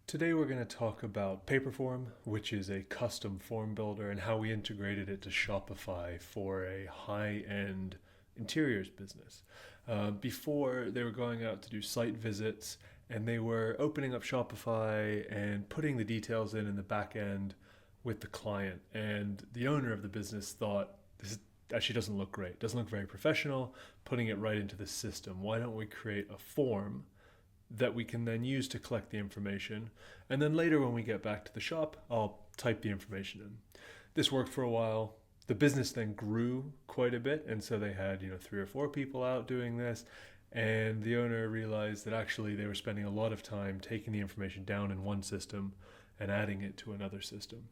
Today we're going to talk about Paperform, which is a custom form builder, and how we integrated it to Shopify for a high-end interiors business. Before, they were going out to do site visits, and they were opening up Shopify and putting the details in the back end with the client. And the owner of the business thought, this actually doesn't look great, doesn't look very professional, putting it right into the system. Why don't we create a form that we can then use to collect the information, and then later when we get back to the shop, I'll type the information in. This worked for a while. The business then grew quite a bit, and so they had 3 or 4 people out doing this, and the owner realized that actually they were spending a lot of time taking the information down in one system and adding it to another system.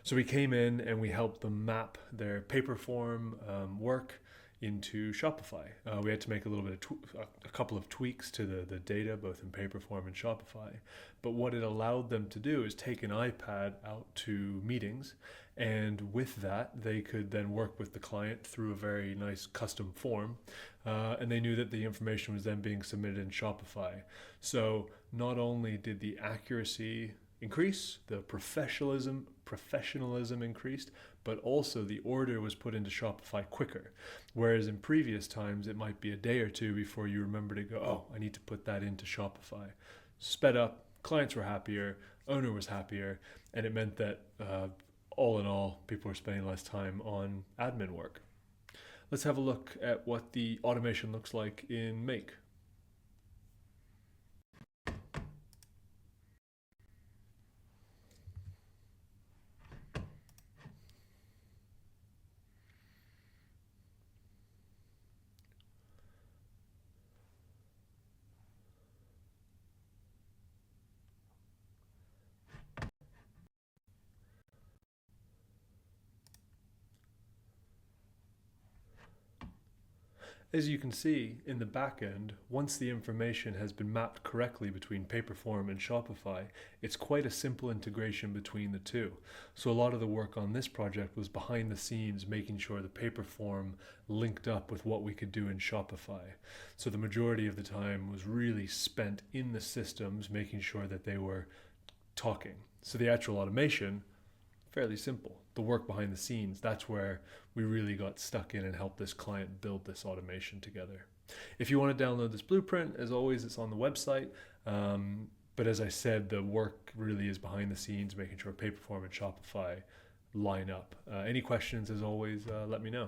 So we came in and we helped them map their Paperform work into Shopify. We had to make a little bit of a couple of tweaks to the data, both in Paperform and Shopify. But what it allowed them to do is take an iPad out to meetings, and with that, they could then work with the client through a very nice custom form, and they knew that the information was then being submitted in Shopify. So not only did the accuracy increase, the professionalism increased, but also the order was put into Shopify quicker. Whereas in previous times, it might be a day or two before you remember to go, oh, I need to put that into Shopify. Sped up, clients were happier, owner was happier, and it meant that all in all, people were spending less time on admin work. Let's have a look at what the automation looks like in Make. As you can see in the back end, once the information has been mapped correctly between Paperform and Shopify, it's quite a simple integration between the two. So a lot of the work on this project was behind the scenes, making sure the Paperform linked up with what we could do in Shopify. So the majority of the time was really spent in the systems, making sure that they were talking. So the actual automation, fairly simple. The work behind the scenes, that's where we really got stuck in and helped this client build this automation together. If you want to download this blueprint, as always, it's on the website. But as I said, the work really is behind the scenes, making sure Paperform and Shopify line up. Any questions, as always, let me know.